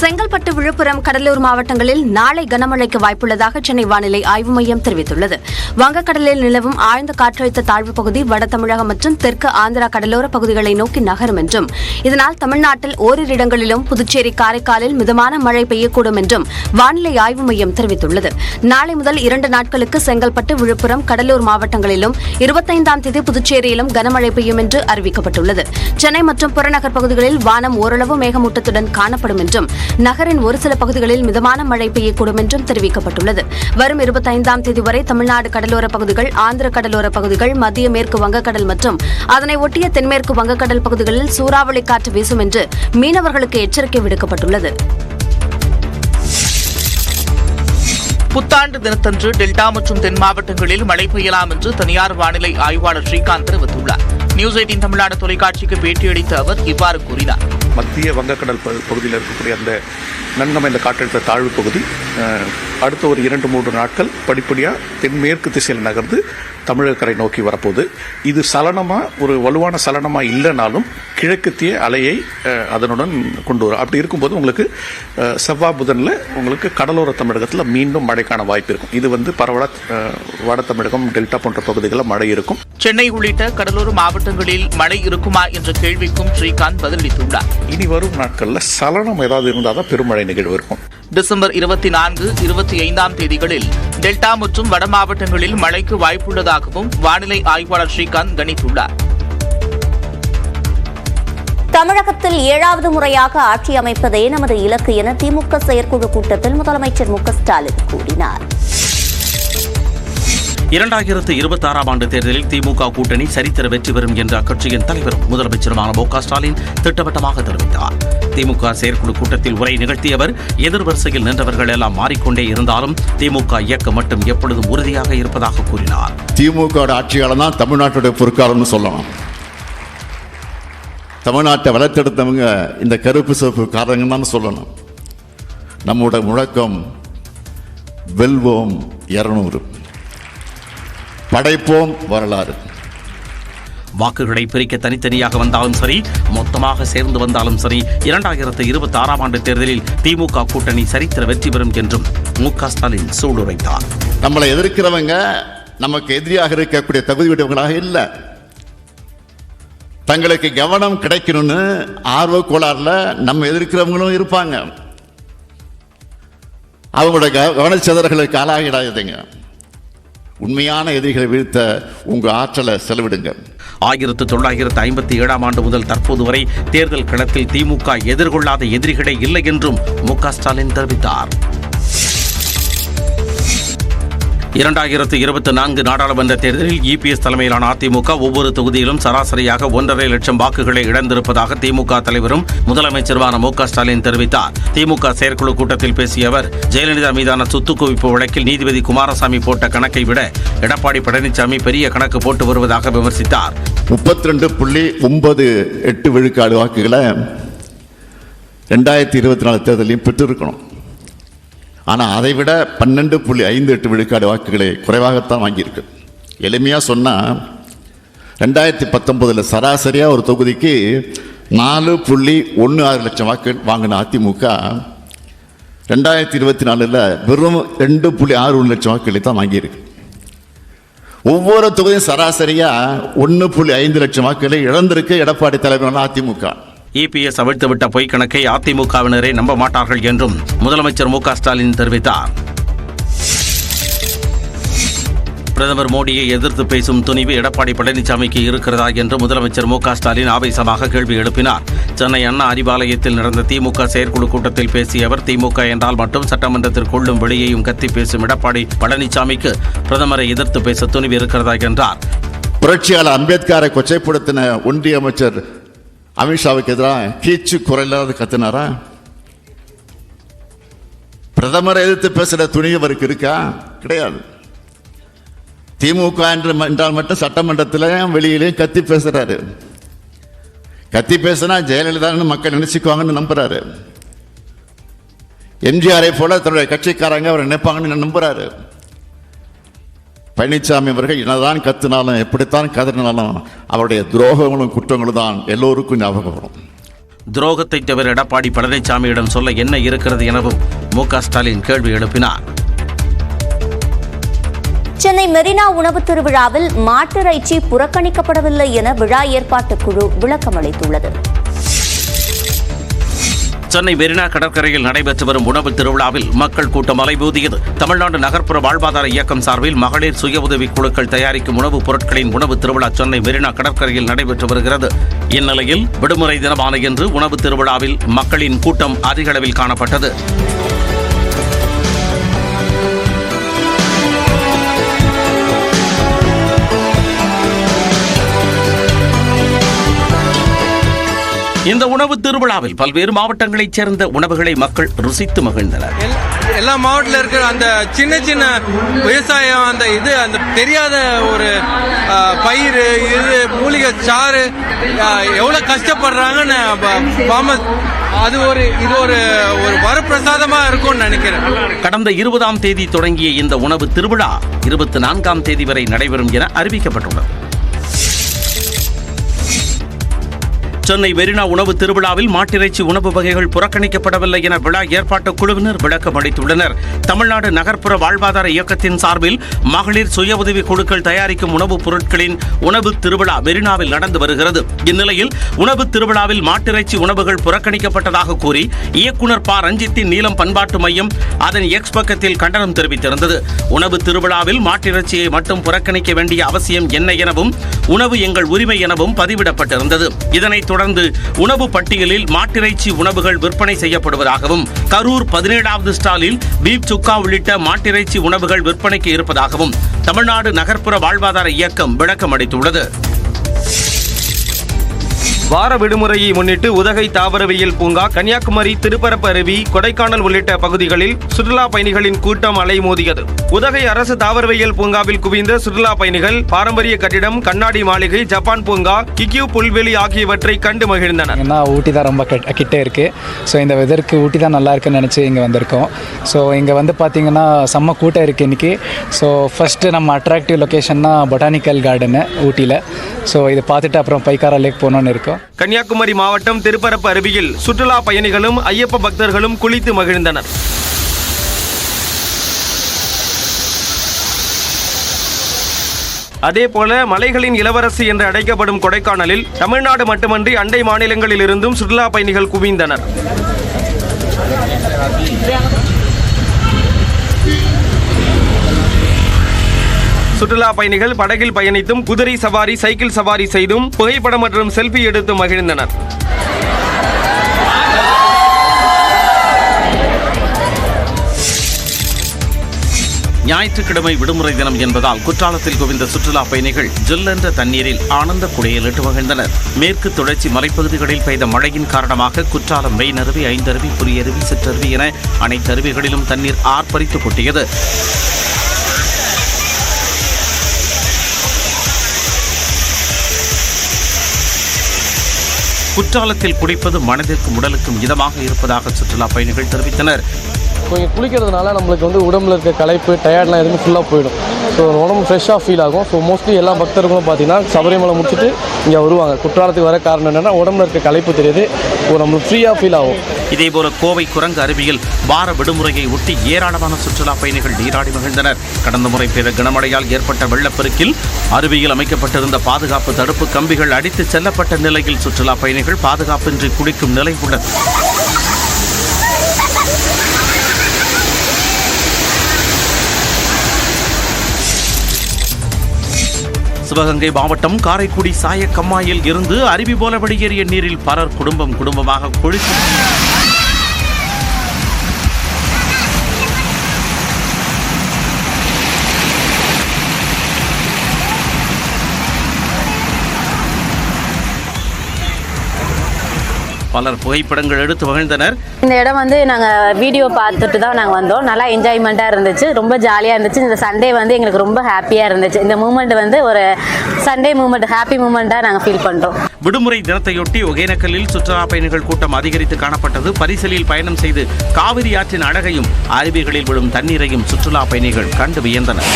செங்கல்பட்டு, விழுப்புரம், கடலூர் மாவட்டங்களில் நாளை கனமழைக்கு வாய்ப்புள்ளதாக சென்னை வானிலை ஆய்வு மையம் தெரிவித்துள்ளது. வங்கக்கடலில் நிலவும் ஆழ்ந்த காற்றழுத்த தாழ்வுப் பகுதி வட தமிழகம் மற்றும் தெற்கு ஆந்திரா கடலோர பகுதிகளை நோக்கி நகரும் என்றும், இதனால் தமிழ்நாட்டில் ஓரிரு இடங்களிலும் புதுச்சேரி, காரைக்காலில் மிதமான மழை பெய்யக்கூடும் என்றும் வானிலை ஆய்வு மையம் தெரிவித்துள்ளது. நாளை முதல் 2 நாட்களுக்கு செங்கல்பட்டு, விழுப்புரம், கடலூர் மாவட்டங்களிலும் 25ஆம் தேதி புதுச்சேரியிலும் கனமழை பெய்யும் என்று அறிவிக்கப்பட்டுள்ளது. சென்னை மற்றும் புறநகர் பகுதிகளில் வானம் ஓரளவு மேகமூட்டத்துடன் காணப்படும் என்றும், நகரின் ஒரு சில பகுதிகளில் மிதமான மழை பெய்யக்கூடும் என்றும் தெரிவிக்கப்பட்டுள்ளது. வரும் 25ஆம் தேதி வரை தமிழ்நாடு கடலோர பகுதிகள், ஆந்திர கடலோர பகுதிகள், மத்திய மேற்கு வங்கக்கடல் மற்றும் அதனை ஒட்டிய தென்மேற்கு வங்கக்கடல் பகுதிகளில் சூறாவளி காற்று வீசும் என்று மீனவர்களுக்கு எச்சரிக்கை விடுக்கப்பட்டுள்ளது. புத்தாண்டு தினத்தன்று டெல்டா மற்றும் தென் மாவட்டங்களில் மழை பெய்யலாம் என்று தனியார் வானிலை ஆய்வாளர் ஸ்ரீகாந்த் தெரிவித்துள்ளார். நியூஸ் 18 தமிழ்நாடு தொலைக்காட்சிக்கு பேட்டியளித்த அவர் இவ்வாறு கூறினார். மத்திய வங்கக்கடல் பகுதியில் இருக்கக்கூடிய அந்த நன்கமைந்த காற்றழுத்த தாழ்வு பகுதி அடுத்த ஒரு 2-3 நாட்கள் படிப்படியாக தென்மேற்கு திசையில் நகர்ந்து தமிழகக்கரை நோக்கி வரப்போகுது. இது ஒரு வலுவான சலனமாக இல்லைனாலும் கிழக்கத்திய அலையை அதனுடன் கொண்டு வரும். அப்படி இருக்கும்போது உங்களுக்கு செவ்வாய் புதனில் உங்களுக்கு கடலோர தமிழகத்தில் மீண்டும் மழைக்கான வாய்ப்பு இருக்கும். இது பரவலாக வட தமிழகம், டெல்டா போன்ற பகுதிகளில் மழை இருக்கும். சென்னை உள்ளிட்ட கடலோர மாவட்டங்களில் மழை இருக்குமா என்ற கேள்விக்கும் ஸ்ரீகாந்த் பதிலளித்துள்ளார். இனி வரும் நாட்களில் சலனம் ஏதாவது இருந்தால் தான் பெருமழை நிகழ்வு இருக்கும். டிசம்பர் 24, 25ஆம் தேதிகளில் டெல்டா மற்றும் வட மாவட்டங்களில் மழைக்கு வாய்ப்புள்ளதாகவும் வானிலை ஆய்வாளர் ஸ்ரீகாந்த் கணித்துள்ளார். தமிழகத்தில் 7வது முறையாக ஆட்சி அமைப்பதே நமது இலக்கு என திமுக செயற்குழு கூட்டத்தில் முதலமைச்சர் மு க ஸ்டாலின் கூறினார். 2026ஆம் ஆண்டு தேர்தலில் திமுக கூட்டணி சரித்திர வெற்றி பெறும் என்று அக்கட்சியின் தலைவரும் முதலமைச்சருமான மு க ஸ்டாலின் திட்டவட்டமாக தெரிவித்தார். திமுக செயற்குழு கூட்டத்தில் உரை நிகழ்த்திய அவர், எதிர்வரிசையில் நின்றவர்கள் எல்லாம் மாறிக்கொண்டே இருந்தாலும் திமுக இயக்கம் மட்டும் எப்பொழுதும் உறுதியாக இருப்பதாக கூறினார். திமுக ஆட்சியாளர் தான் தமிழ்நாட்டுடைய பொற்காலம்னு சொல்லணும். தமிழ்நாட்டை வளர்த்தெடுத்தவங்க இந்த கருப்பு சிவப்பு காரணங்க தான் சொல்லணும். நம்முடைய முழக்கம் வெல்வோம் 200, படைப்போம் வரலாறு. வாக்குகளை பிரிக்க தனித்தனியாக வந்தாலும் சரி, மொத்தமாக சேர்ந்து வந்தாலும் சரி, 2026ஆம் ஆண்டு தேர்தலில் திமுக கூட்டணி சரித்திர வெற்றி பெறும் என்றும் மு க ஸ்டாலின் சூளுரைத்தார். நம்மளை எதிர்க்கிறவங்க நமக்கு எதிரியாக இருக்கக்கூடிய தகுதியுடையவங்களாக இல்லை. தங்களுக்கு கவனம் கிடைக்கணும்னு ஆர்வ கோளாறுல நம்ம எதிர்க்கிறவங்களும் இருப்பாங்க. அவங்களோட கவனச்சிதறல்களுக்கு ஆளாகிடாதீங்க. உண்மையான எதிரிகளை வீழ்த்த உங்க ஆற்றலை செலவிடுங்க. 1957ஆம் ஆண்டு முதல் தற்போது வரை தேர்தல் களத்தில் திமுக எதிர்கொள்ளாத எதிரிகளே இல்லை என்றும் மு க ஸ்டாலின் தெரிவித்தார். 2024 நாடாளுமன்ற தேர்தலில் இபிஎஸ் தலைமையிலான அதிமுக ஒவ்வொரு தொகுதியிலும் சராசரியாக 1.5 லட்சம் வாக்குகளை இழந்திருப்பதாக திமுக தலைவரும் முதலமைச்சருமான மு க ஸ்டாலின் தெரிவித்தார். திமுக செயற்குழு கூட்டத்தில் பேசிய அவர், ஜெயலலிதா மீதான சொத்து குவிப்பு வழக்கில் நீதிபதி குமாரசாமி போட்ட கணக்கை விட எடப்பாடி பழனிசாமி பெரிய கணக்கு போட்டு வருவதாக விமர்சித்தார். 32.98 விழுக்காடு வாக்குகளை 2024 தேர்தலையும் பெற்றிருக்கணும். ஆனால் அதை விட 12.58 விழுக்காடு வாக்குகளை குறைவாகத்தான் வாங்கியிருக்கு. எளிமையாக சொன்னால் 2019 சராசரியாக ஒரு தொகுதிக்கு 4.16 லட்சம் வாக்குகள் வாங்கின அதிமுக 2024 வெறும் 2.61 லட்சம் வாக்குகளை தான் வாங்கியிருக்கு. ஒவ்வொரு தொகுதியும் சராசரியாக 1.5 லட்சம் வாக்குகளை இழந்திருக்கு எடப்பாடி தலைவரான அதிமுக. இபிஎஸ் அவிழ்த்துவிட்ட பொய் கணக்கை அதிமுகவினரே நம்ப மாட்டார்கள் என்றும் முதலமைச்சர் மு க ஸ்டாலின் தெரிவித்தார். பிரதமர் மோடியை எதிர்த்து பேசும் துணிவு எடப்பாடி பழனிசாமிக்கு இருக்கிறதா என்று முதலமைச்சர் மு க ஸ்டாலின் ஆவேசமாக கேள்வி எழுப்பினார். சென்னை அண்ணா அறிவாலயத்தில் நடந்த திமுக செயற்குழு கூட்டத்தில் பேசிய அவர், திமுக என்றால் மட்டும் சட்டமன்றத்திற்குள்ளும் வெளியேயும் கத்தி பேசும் எடப்பாடி பழனிசாமிக்கு பிரதமரை எதிர்த்து பேச துணிவு இருக்கிறதா என்றார். புரட்சியாளர் அம்பேத்கரை கொச்சைப்படுத்தின ஒன்றிய அமைச்சர் அமித்ஷாவுக்கு எதிராக கீச்சு குறையில்லாத கத்தினாரா? பிரதமரை எதிர்த்து பேசுற துணிவு அவருக்கு இருக்கா? கிடையாது. திமுக என்றால் மட்டும் சட்டமன்றத்தில் வெளியிலேயும் கத்தி பேசுறாரு. கத்தி பேசினா ஜெயலலிதா மக்கள் நினைச்சுக்குவாங்கன்னு நம்புறாரு. எம்ஜிஆரை போல தன்னுடைய கட்சிக்காரங்க அவரை நினைப்பாங்கன்னு நம்புறாரு. பழனிசாமி அவர்கள் என்னதான் கத்தினாலும் எப்படித்தான் கதறினாலும் அவருடைய துரோகங்களும் குற்றங்களும் தான் எல்லோருக்கும் ஞாபகம் வரும். துரோகத்தை தவிர எடப்பாடி பழனிசாமியிடம் சொல்ல என்ன இருக்கிறது எனவும் மு.க. ஸ்டாலின் கேள்வி எழுப்பினார். சென்னை மெரினா உணவு திருவிழாவில் மாட்டிறைச்சி புறக்கணிக்கப்படவில்லை என விழா ஏற்பாட்டுக் குழு விளக்கம் அளித்துள்ளது. சென்னை மெரினா கடற்கரையில் நடைபெற்று வரும் உணவு திருவிழாவில் மக்கள் கூட்டம் அலைமோதியது. தமிழ்நாடு நகர்ப்புற வாழ்வாதார இயக்கம் சார்பில் மகளிர் சுய உதவிக் குழுக்கள் தயாரிக்கும் உணவுப் பொருட்களின் உணவு திருவிழா சென்னை மெரினா கடற்கரையில் நடைபெற்று வருகிறது. இந்நிலையில் விடுமுறை தினமான இன்று உணவு திருவிழாவில் மக்களின் கூட்டம் அதிக அளவில் காணப்பட்டது. இந்த உணவு திருவிழாவில் பல்வேறு மாவட்டங்களைச் சேர்ந்த உணவுகளை மக்கள் ருசித்து மகிழ்ந்தனர். எல்லா மாவட்டத்தில் இருக்கிற அந்த சின்ன சின்ன விவசாயம் அந்த தெரியாத ஒரு பயிர் மூலிகை சாறு எவ்வளவு கஷ்டப்படுறாங்கன்னு இது ஒரு வரப்பிரசாதமா இருக்கும்னு நினைக்கிறேன். கடந்த 20ஆம் தேதி தொடங்கிய இந்த உணவு திருவிழா 24ஆம் தேதி வரை நடைபெறும் என அறிவிக்கப்பட்டுள்ளது. சென்னை மெரினா உணவு திருவிழாவில் மாட்டிறைச்சி உணவு வகைகள் புறக்கணிக்கப்படவில்லை என விழா ஏற்பாட்டு குழுவினர் விளக்கம் அளித்துள்ளனர். தமிழ்நாடு நகர்ப்புற வாழ்வாதார இயக்கத்தின் சார்பில் மகளிர் சுய உதவி குழுக்கள் தயாரிக்கும் உணவுப் பொருட்களின் உணவு திருவிழா மெரினாவில் நடந்து வருகிறது. இந்நிலையில் உணவு திருவிழாவில் மாட்டிறைச்சி உணவுகள் புறக்கணிக்கப்பட்டதாக கூறி இயக்குநர் ப. ரஞ்சித்தின் நீலம் பண்பாட்டு மையம் அதன் எக்ஸ் பக்கத்தில் கண்டனம் தெரிவித்திருந்தது. உணவு திருவிழாவில் மாட்டிறைச்சியை மட்டும் புறக்கணிக்க வேண்டிய அவசியம் என்ன எனவும் உணவு எங்கள் உரிமை எனவும் பதிவிடப்பட்டிருந்தது. இதனைத் தொடர்ந்து உணவு பட்டியலில் மாட்டிறைச்சி உணவுகள் விற்பனை செய்யப்படுவதாகவும் கரூர் 17வது ஸ்டாலில் பீப் சுக்கா உள்ளிட்ட மாட்டிறைச்சி உணவுகள் விற்பனைக்கு இருப்பதாகவும் தமிழ்நாடு நகர்ப்புற வாழ்வாதார இயக்கம் விளக்கம் அளித்துள்ளது. வார விடுமுறையை முன்னிட்டு உதகை தாவரவியல் பூங்கா, கன்னியாகுமரி, திருப்பரப்பு அருவி, கொடைக்கானல் உள்ளிட்ட பகுதிகளில் சுற்றுலா பயணிகளின் கூட்டம் அலைமோதியது. உதகை அரசு தாவரவியல் பூங்காவில் குவிந்த சுற்றுலா பயணிகள் பாரம்பரிய கட்டிடம், கண்ணாடி மாளிகை, ஜப்பான் பூங்கா, கிக்கியூ புல்வெளி ஆகியவற்றை கண்டு மகிழ்ந்தனர். ஊட்டி தான் ரொம்ப கிட்ட இருக்கு. ஸோ இந்த வெதருக்கு ஊட்டி தான் நல்லா இருக்குன்னு நினச்சி இங்கே வந்திருக்கோம். ஸோ இங்கே வந்து பார்த்தீங்கன்னா செம்ம கூட்டம் இருக்குது இன்னைக்கு. ஸோ ஃபர்ஸ்ட்டு நம்ம அட்ராக்டிவ் லொக்கேஷன்னா பொட்டானிக்கல் கார்டனு ஊட்டியில். ஸோ இதை பார்த்துட்டு அப்புறம் பைக்காரா லேக் போகணுன்னு இருக்கோம். கன்னியாகுமரி மாவட்டம் திருப்பரப்பு அருவியில் சுற்றுலா பயணிகளும் ஐயப்ப பக்தர்களும் குளித்து மகிழ்ந்தனர். அதேபோல மலைகளின் இளவரசி என்று அழைக்கப்படும் கொடைக்கானலில் தமிழ்நாடு மட்டுமன்றி அண்டை மாநிலங்களில் இருந்தும் சுற்றுலா பயணிகள் குவிந்தனர். சுற்றுலா பயணிகள் படகில் பயணித்தும், குதிரை சவாரி, சைக்கிள் சவாரி செய்தும், புகைப்படம் மற்றும் செல்ஃபி எடுத்து மகிழ்ந்தனர். ஞாயிற்றுக்கிழமை விடுமுறை தினம் என்பதால் குற்றாலத்தில் குவிந்த சுற்றுலா பயணிகள் ஜில்லென்ற தண்ணீரில் ஆனந்த குடையலிட்டு மகிழ்ந்தனர். மேற்கு தொடர்ச்சி மலைப்பகுதிகளில் பெய்த மழையின் காரணமாக குற்றாலம் மெயினருவி, ஐந்தருவி, புரியருவி, சிற்றருவி என அனைத்து அருவிகளிலும் தண்ணீர் ஆர்ப்பரித்து கொட்டியது. குற்றாலத்தில் குடிப்பது மனதிற்கும் உடலுக்கும் இதமாக இருப்பதாக சுற்றுலா பயணிகள் தெரிவித்தனர். கொஞ்சம் குளிக்கிறதுனால நம்மளுக்கு உடம்புல இருக்க களைப்பு, டயர்ட்லாம் எதுவுமே ஃபுல்லாக போயிடும். ஸோ உடம்பு ஃப்ரெஷ்ஷாக ஃபீல் ஆகும். ஸோ மோஸ்ட்லி எல்லா பக்தர்களும் பார்த்தீங்கன்னா சபரிமலை முடிச்சுட்டு இங்கே வருவாங்க. குற்றாலத்துக்கு வர காரணம் என்னென்னா உடம்புல இருக்க களைப்பு தெரியுது, நம்மளுக்கு ஃப்ரீயாக ஃபீல் ஆகும். இதேபோல கோவை குரங்கு அருவியில் வார விடுமுறையை ஒட்டி ஏராளமான சுற்றுலா பயணிகள் நீராடி மகிழ்ந்தனர். கடந்த முறை பெய்த கனமழையால் ஏற்பட்ட வெள்ளப்பெருக்கில் அருவியில் அமைக்கப்பட்டிருந்த பாதுகாப்பு தடுப்பு கம்பிகள் அடித்து செல்லப்பட்ட நிலையில் சுற்றுலா பயணிகள் பாதுகாப்பின்றி குளிக்கும் நிலை உள்ளது. சிவகங்கை மாவட்டம் காரைக்குடி சாயக்கம்மாயில் இருந்து அருவி போல வெளியேறிய நீரில் பலர் குடும்பமாக குளித்து பலர் புகைப்படங்கள் எடுத்து மகிழ்ந்தனர். இந்த இடம் நாங்கள் வீடியோ பார்த்துட்டு தான் நாங்கள் வந்தோம். நல்லா என்ஜாய்மெண்ட்டாக இருந்துச்சு, ரொம்ப ஜாலியாக இருந்துச்சு. இந்த சண்டே எங்களுக்கு ரொம்ப ஹாப்பியாக இருந்துச்சு. இந்த மூமெண்ட் ஒரு சண்டே மூமெண்ட், ஹாப்பி மூமெண்ட்டாக நாங்கள் ஃபீல் பண்ணுறோம். விடுமுறை தினத்தையொட்டி ஒகேனக்கல்லில் சுற்றுலா பயணிகள் கூட்டம் அதிகரித்து காணப்பட்டது. பரிசலில் பயணம் செய்து காவிரி ஆற்றின் அழகையும் அருவிகளில் விழும் தண்ணீரையும் சுற்றுலா பயணிகள் கண்டு வியந்தனர்.